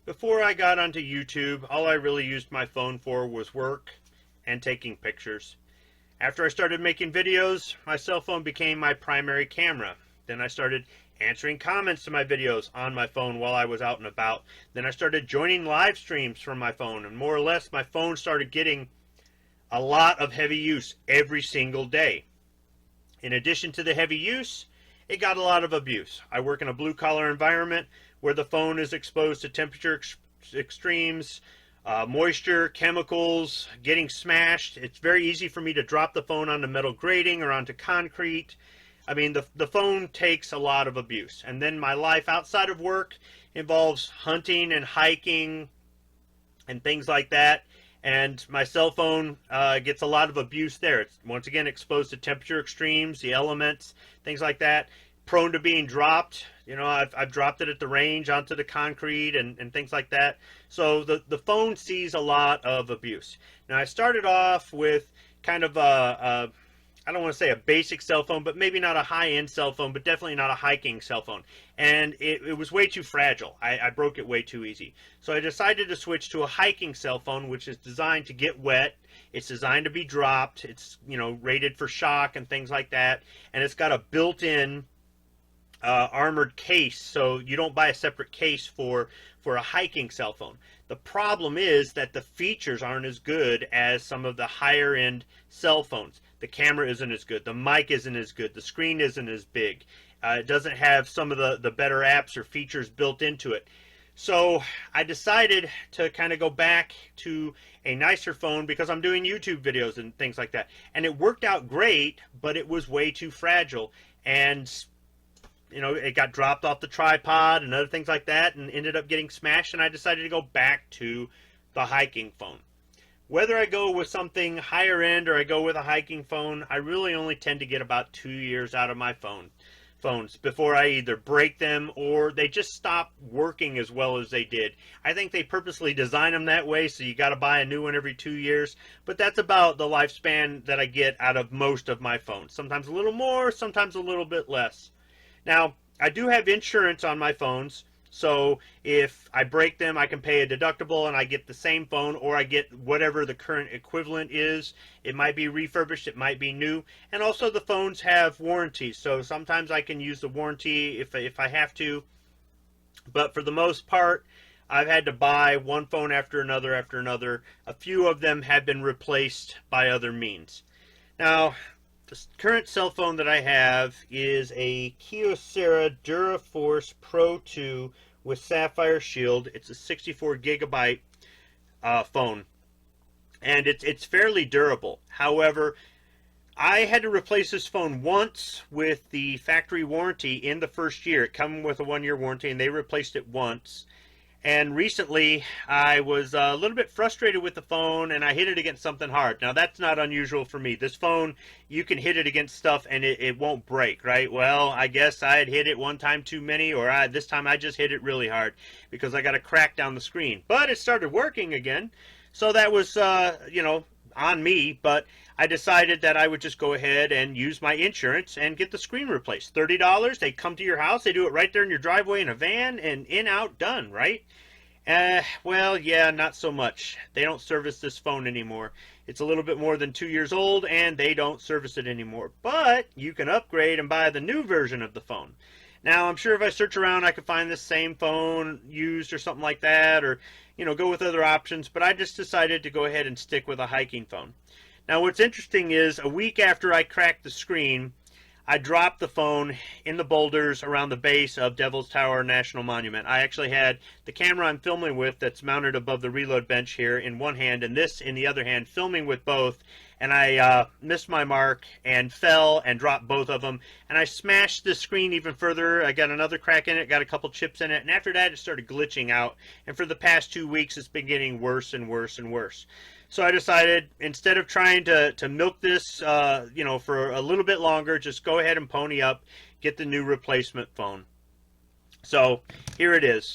Before I got onto YouTube, all I really used my phone for was work and taking pictures. After I started making videos, my cell phone became my primary camera. Then I started answering comments to my videos on my phone while I was out and about. Then I started joining live streams from my phone, and more or less my phone started getting a lot of heavy use every single day. In addition to the heavy use, it got a lot of abuse. I work in a blue collar environment where the phone is exposed to temperature extremes, moisture, chemicals, getting smashed. It's very easy for me to drop the phone onto metal grating or onto concrete. I mean, the phone takes a lot of abuse. And then my life outside of work involves hunting and hiking and things like that. And my cell phone gets a lot of abuse there. It's once again exposed to temperature extremes, the elements, things like that. Prone to being dropped. You know, I've dropped it at the range onto the concrete and things like that. So the phone sees a lot of abuse. Now, I started off with kind of I don't want to say a basic cell phone, but maybe not a high-end cell phone, but definitely not a hiking cell phone. And it was way too fragile. I broke it way too easy. So I decided to switch to a hiking cell phone, which is designed to get wet. It's designed to be dropped. It's, you know, rated for shock and things like that. And it's got a built-in armored case, so you don't buy a separate case for a hiking cell phone. The problem is that the features aren't as good as some of the higher end cell phones. The camera isn't as good, the mic isn't as good, the screen isn't as big, it doesn't have some of the better apps or features built into it. So I decided to kind of go back to a nicer phone because I'm doing YouTube videos and things like that. And it worked out great, but it was way too fragile. And you know, it got dropped off the tripod and other things like that and ended up getting smashed, and I decided to go back to the hiking phone. Whether I go with something higher end or I go with a hiking phone, I really only tend to get about 2 years out of my phones before I either break them or they just stop working as well as they did. I think they purposely design them that way, so you got to buy a new one every 2 years, but that's about the lifespan that I get out of most of my phones. Sometimes a little more, sometimes a little bit less. Now, I do have insurance on my phones, so if I break them, I can pay a deductible and I get the same phone, or I get whatever the current equivalent is. It might be refurbished, it might be new, and also the phones have warranties, so sometimes I can use the warranty if I have to, but for the most part, I've had to buy one phone after another after another. A few of them have been replaced by other means. Now, the current cell phone that I have is a Kyocera DuraForce Pro2 with Sapphire Shield. It's a 64GB phone, and it's fairly durable. However, I had to replace this phone once with the factory warranty in the first year. It came with a 1-year warranty, and they replaced it once. And recently, I was a little bit frustrated with the phone, and I hit it against something hard. Now, that's not unusual for me. This phone, you can hit it against stuff, and it won't break, right? Well, I guess I had hit it one time too many, or this time I just hit it really hard because I got a crack down the screen. But it started working again, so that was, you know, on me, but I decided that I would just go ahead and use my insurance and get the screen replaced. $30, they come to your house, they do it right there in your driveway in a van, and in, out, done, right? Well, yeah, not so much. They don't service this phone anymore. It's a little bit more than 2 years old, and they don't service it anymore. But you can upgrade and buy the new version of the phone. Now, I'm sure if I search around, I could find this same phone used or something like that, or, you know, go with other options, but I just decided to go ahead and stick with a hiking phone. Now, what's interesting is a week after I cracked the screen, I dropped the phone in the boulders around the base of Devil's Tower National Monument. I actually had the camera I'm filming with that's mounted above the reload bench here in one hand, and this in the other hand, filming with both, and I missed my mark and fell and dropped both of them, and I smashed the screen even further. I got another crack in it, got a couple chips in it, and after that it started glitching out, and for the past 2 weeks it's been getting worse and worse and worse. So I decided, instead of trying to milk this, you know, for a little bit longer, just go ahead and pony up, get the new replacement phone. So here it is.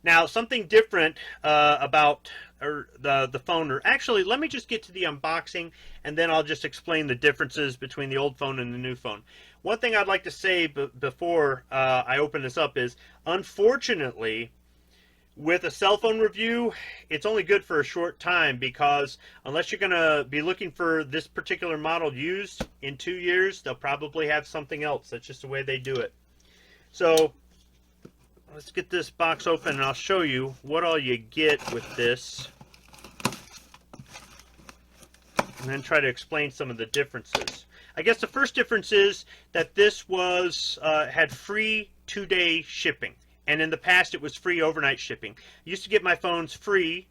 Now, something different about the phone, or actually, let me just get to the unboxing, and then I'll just explain the differences between the old phone and the new phone. One thing I'd like to say before I open this up is, unfortunately, With a cell phone review, it's only good for a short time, because unless you're going to be looking for this particular model used in 2 years, they'll probably have something else. That's just the way they do it. So let's get this box open and I'll show you what all you get with this, and then try to explain some of the differences. I guess the first difference is that this was had free 2-day shipping. And in the past, it was free overnight shipping. I used to get my phones free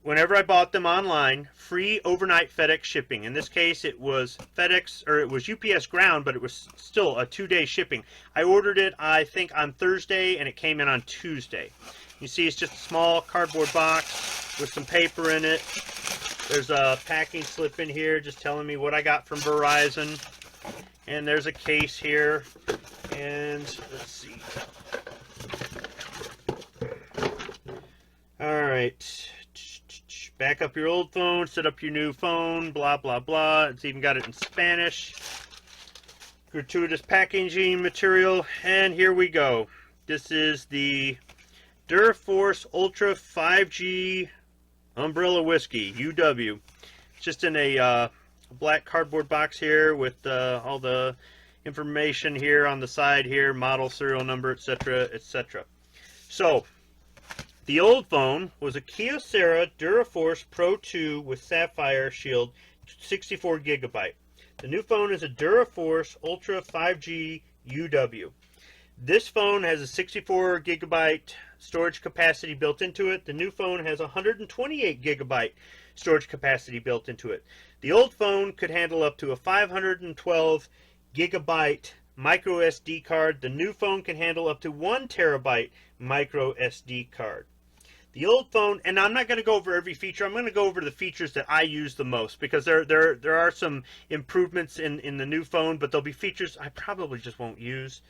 whenever I bought them online, free overnight FedEx shipping. In this case, it was FedEx, or it was UPS ground, but it was still a 2-day shipping. I ordered it, I think, on Thursday, and it came in on Tuesday. You see, it's just a small cardboard box with some paper in it. There's a packing slip in here just telling me what I got from Verizon. And there's a case here. And let's see. Alright, back up your old phone, set up your new phone, blah blah blah. It's even got it in Spanish. Gratuitous packaging material, and here we go. This is the DuraForce Ultra 5G Umbrella Whiskey, UW. It's just in a black cardboard box here with all the information here on the side here, model, serial number, etc., etc. So, the old phone was a Kyocera DuraForce Pro2 with Sapphire Shield 64GB. The new phone is a DuraForce Ultra 5G UW. This phone has a 64GB storage capacity built into it. The new phone has 128GB storage capacity built into it. The old phone could handle up to a 512GB micro SD card. The new phone can handle up to 1TB micro SD card. The old phone, and I'm not going to go over every feature. I'm going to go over the features that I use the most, because there are some improvements in the new phone, but there'll be features I probably just won't use.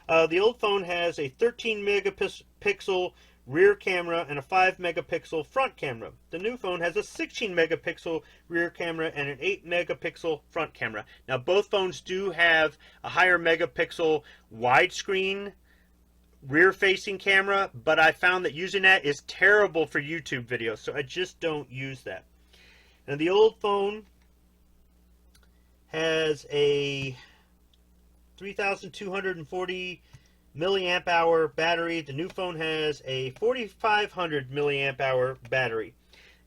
The old phone has a 13 megapixel rear camera and a 5 megapixel front camera. The new phone has a 16 megapixel rear camera and an 8 megapixel front camera. Now, both phones do have a higher megapixel widescreen rear-facing camera, but I found that using that is terrible for YouTube videos, so I just don't use that. And the old phone has a 3,240 milliamp hour battery. The new phone has a 4,500 milliamp hour battery.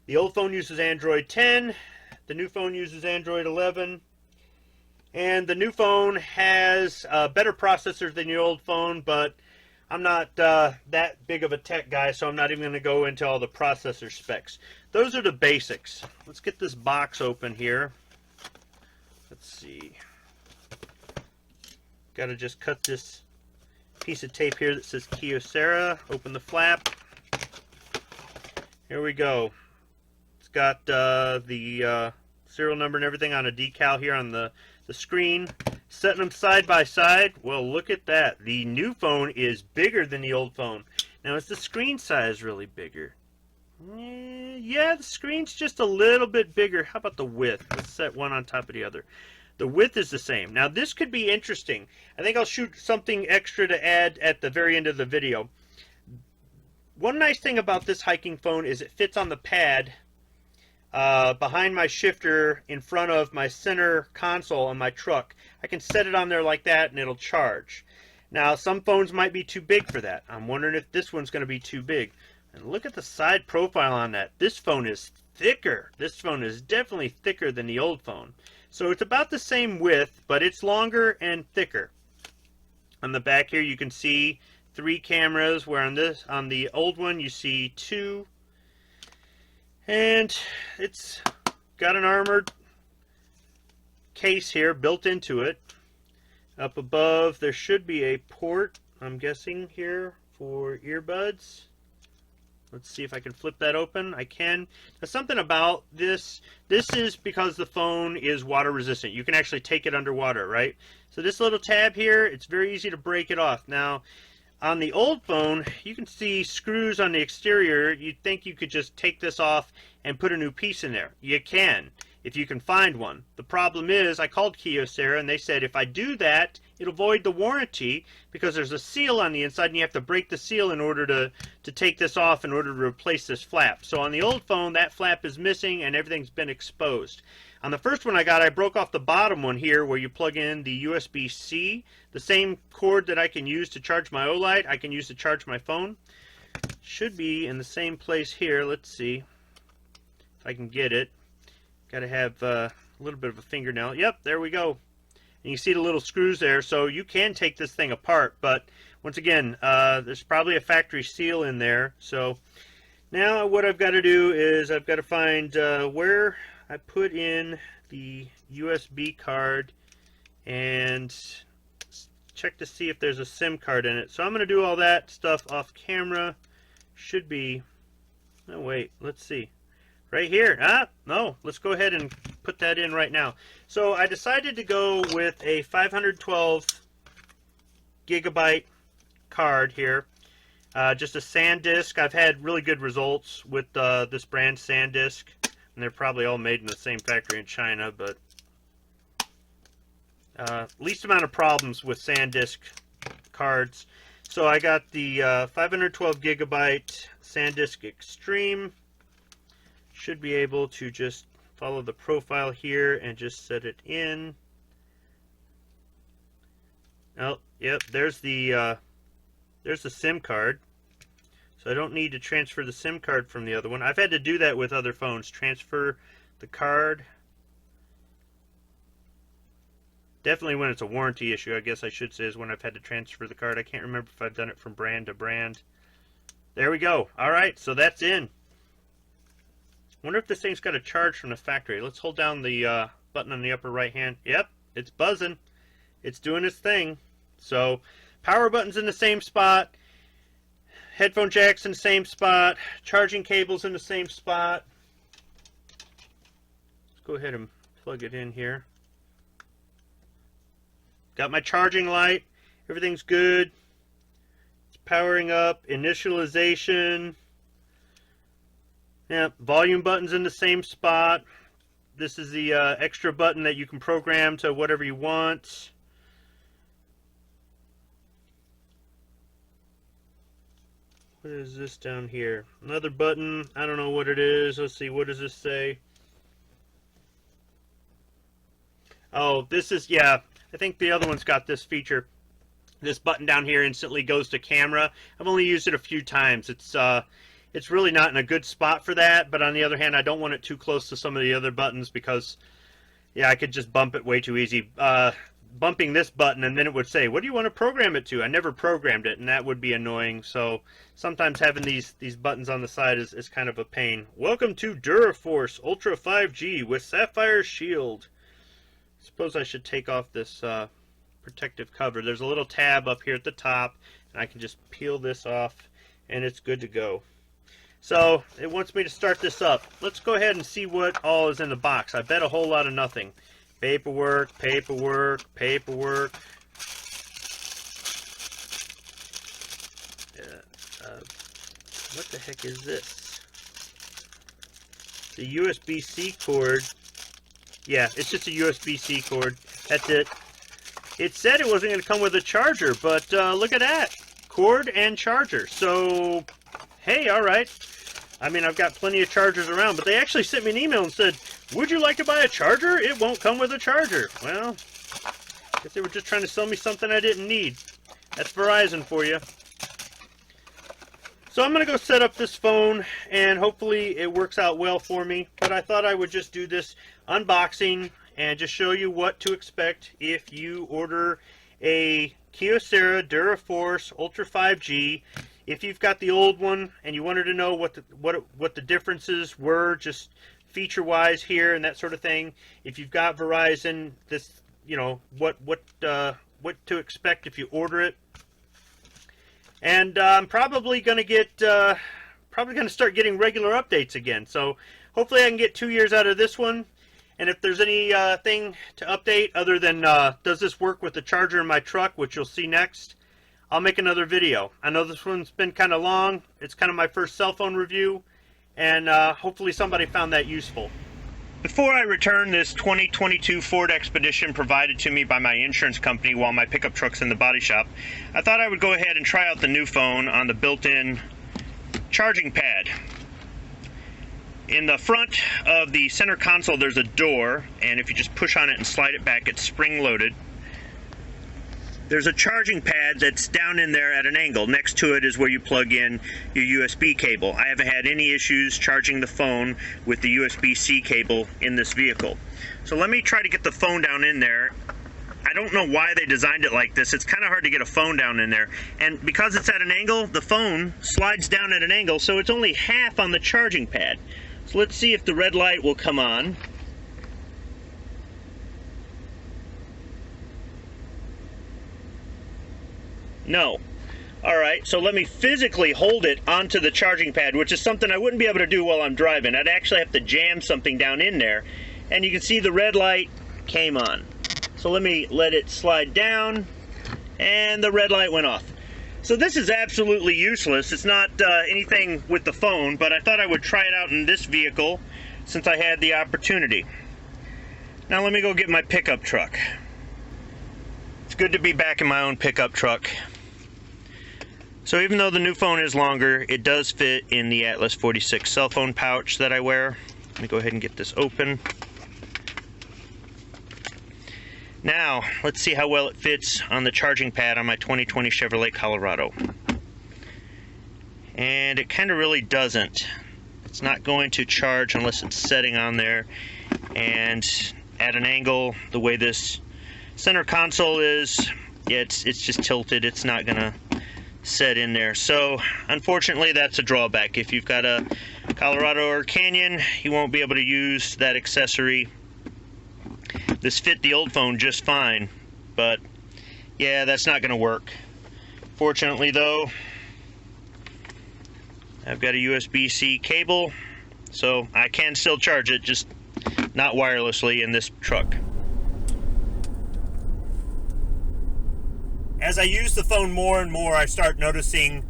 The old phone uses Android 10. The new phone uses Android 11. And the new phone has a better processor than the old phone, but I'm not that big of a tech guy, so I'm not even going to go into all the processor specs. Those are the basics. Let's get this box open here. Let's see. Got to just cut this piece of tape here that says Kyocera. Open the flap. Here we go. It's got the serial number and everything on a decal here on the screen. Setting them side by side, well, look at that. The new phone is bigger than the old phone. Now, is the screen size really bigger? Yeah, the screen's just a little bit bigger. How about the width? Let's set one on top of the other. The width is the same. Now, this could be interesting. I think I'll shoot something extra to add at the very end of the video. One nice thing about this hiking phone is it fits on the pad behind my shifter in front of my center console on my truck. I can set it on there like that and it'll charge. Now, some phones might be too big for that. I'm wondering if this one's going to be too big. And look at the side profile on that. This phone is thicker. This phone is definitely thicker than the old phone. So it's about the same width, but it's longer and thicker. On the back here you can see 3 cameras, where on the old one you see 2. And it's got an armored case here built into it. Up above there should be a port, I'm guessing, here for earbuds. Let's see if I can flip that open. I can. Now, something about this is because the phone is water resistant. You can actually take it underwater, right? So this little tab here, it's very easy to break it off. Now, on the old phone, you can see screws on the exterior. You'd think you could just take this off and put a new piece in there. You can. if you can find one. The problem is, I called Kyocera and they said if I do that, it'll void the warranty because there's a seal on the inside and you have to break the seal in order to take this off in order to replace this flap. So on the old phone, that flap is missing and everything's been exposed. On the first one I got, I broke off the bottom one here where you plug in the USB-C. The same cord that I can use to charge my OLED, I can use to charge my phone. Should be in the same place here. Let's see if I can get it. Got to have a little bit of a fingernail. Yep, there we go. And you see the little screws there, so you can take this thing apart. But once again, there's probably a factory seal in there. So now what I've got to do is I've got to find where I put in the USB card and check to see if there's a SIM card in it. So I'm going to do all that stuff off camera. Should be, oh wait, let's see. Right here. No, let's go ahead and put that in right now. So I decided to go with a 512 gigabyte card here. Just a SanDisk. I've had really good results with this brand SanDisk. And they're probably all made in the same factory in China, but least amount of problems with SanDisk cards. So I got the 512 gigabyte SanDisk Extreme. Should be able to just follow the profile here and just set it in. Oh, yep, there's the SIM card. So I don't need to transfer the SIM card from the other one. I've had to do that with other phones. Transfer the card. Definitely when it's a warranty issue, I guess I should say, is when I've had to transfer the card. I can't remember if I've done it from brand to brand. There we go. Alright, so that's in. Wonder if this thing's got a charge from the factory. Let's hold down the button on the upper right hand. Yep, it's buzzing. It's doing its thing. So, power button's in the same spot. Headphone jack's in the same spot. Charging cable's in the same spot. Let's go ahead and plug it in here. Got my charging light. Everything's good. It's powering up. Initialization. Yeah, volume button's in the same spot. This is the extra button that you can program to whatever you want. What is this down here? Another button. I don't know what it is. Let's see. What does this say? Oh, this is, yeah. I think the other one's got this feature. This button down here instantly goes to camera. I've only used it a few times. It's really not in a good spot for that, but on the other hand, I don't want it too close to some of the other buttons because, yeah, I could just bump it way too easy. Bumping this button and then it would say, what do you want to program it to? I never programmed it, and that would be annoying. So sometimes having these buttons on the side is kind of a pain. Welcome to DuraForce Ultra 5G with Sapphire Shield. Suppose I should take off this protective cover. There's a little tab up here at the top, and I can just peel this off, and it's good to go. So it wants me to start this up. Let's go ahead and see what all is in the box. I bet a whole lot of nothing. Paperwork, paperwork, paperwork. What the heck is this? The USB-C cord. Yeah, it's just a USB-C cord. That's it. It said it wasn't going to come with a charger, but look at that. Cord and charger. So, hey, alright. I mean, I've got plenty of chargers around, but they actually sent me an email and said, would you like to buy a charger? It won't come with a charger. Well, I guess they were just trying to sell me something I didn't need. That's Verizon for you. So I'm going to go set up this phone, and hopefully it works out well for me. But I thought I would just do this unboxing and just show you what to expect if you order a Kyocera DuraForce Ultra 5G. If you've got the old one and you wanted to know what the differences were, just feature-wise here and that sort of thing. If you've got Verizon, this, you know, what to expect if you order it. And I'm probably going to get start getting regular updates again. So hopefully I can get 2 years out of this one. And if there's any thing to update other than does this work with the charger in my truck, which you'll see next, I'll make another video. I know this one's been kind of long. It's kind of my first cell phone review, and hopefully somebody found that useful. Before I return this 2022 Ford Expedition provided to me by my insurance company while my pickup truck's in the body shop, I thought I would go ahead and try out the new phone on the built-in charging pad. In the front of the center console there's a door, and if you just push on it and slide it back, it's spring-loaded. There's a charging pad that's down in there at an angle. Next to it is where you plug in your USB cable. I haven't had any issues charging the phone with the USB-C cable in this vehicle. So let me try to get the phone down in there. I don't know why they designed it like this. It's kind of hard to get a phone down in there. And because it's at an angle, the phone slides down at an angle, so it's only half on the charging pad. So let's see if the red light will come on. No. Alright, so let me physically hold it onto the charging pad, which is something I wouldn't be able to do while I'm driving. I'd actually have to jam something down in there. And you can see the red light came on. So let me let it slide down, and the red light went off. So this is absolutely useless. It's not anything with the phone, but I thought I would try it out in this vehicle since I had the opportunity. Now let me go get my pickup truck. It's good to be back in my own pickup truck. So even though the new phone is longer, it does fit in the Atlas 46 cell phone pouch that I wear. Let me go ahead and get this open. Now, let's see how well it fits on the charging pad on my 2020 Chevrolet Colorado. And it kind of really doesn't. It's not going to charge unless it's setting on there. And at an angle, the way this center console is, yeah, it's just tilted. It's not gonna set in there. So unfortunately that's a drawback. If you've got a Colorado or Canyon, you won't be able to use that accessory. This fit the old phone just fine, but yeah, that's not gonna work. Fortunately though, I've got a USB-C cable, so I can still charge it, just not wirelessly in this truck. As I use the phone more and more, I start noticing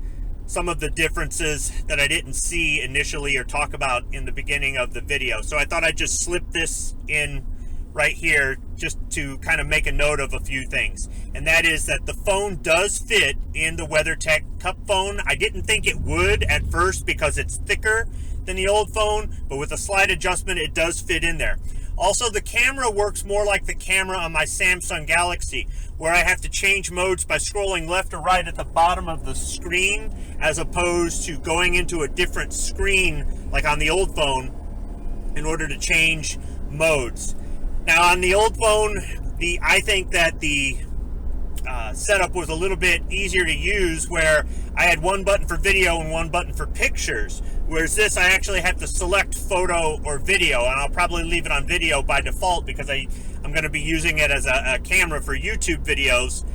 some of the differences that I didn't see initially or talk about in the beginning of the video. So I thought I'd just slip this in right here just to kind of make a note of a few things. And that is that the phone does fit in the WeatherTech Cup phone. I didn't think it would at first because it's thicker than the old phone, but with a slight adjustment, it does fit in there. Also, the camera works more like the camera on my Samsung Galaxy, where I have to change modes by scrolling left or right at the bottom of the screen, as opposed to going into a different screen like on the old phone in order to change modes. Now, on the old phone, I think that the setup was a little bit easier to use, where I had one button for video and one button for pictures, whereas this I actually have to select photo or video, and I'll probably leave it on video by default because I'm going to be using it as a camera for YouTube videos.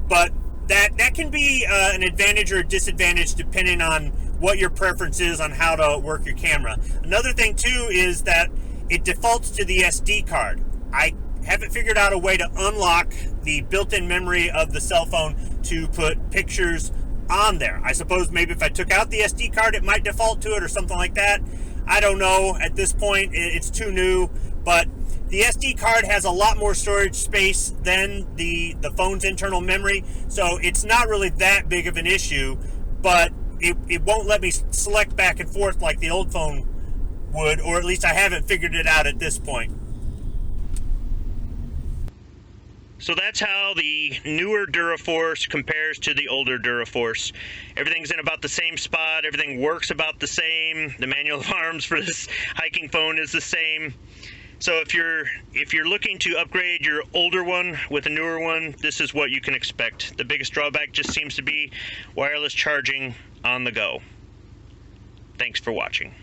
But that can be an advantage or a disadvantage depending on what your preference is on how to work your camera. Another thing too is that it defaults to the SD card. I haven't figured out a way to unlock the built-in memory of the cell phone to put pictures on there. I suppose maybe if I took out the SD card it might default to it or something like that. I don't know. At this point it's too new, but the SD card has a lot more storage space than the phone's internal memory, so it's not really that big of an issue, but it won't let me select back and forth like the old phone would, or at least I haven't figured it out at this point. So that's how the newer DuraForce compares to the older DuraForce. Everything's in about the same spot, everything works about the same, the manual of arms for this hiking phone is the same. So if you're looking to upgrade your older one with a newer one, this is what you can expect. The biggest drawback just seems to be wireless charging on the go. Thanks for watching.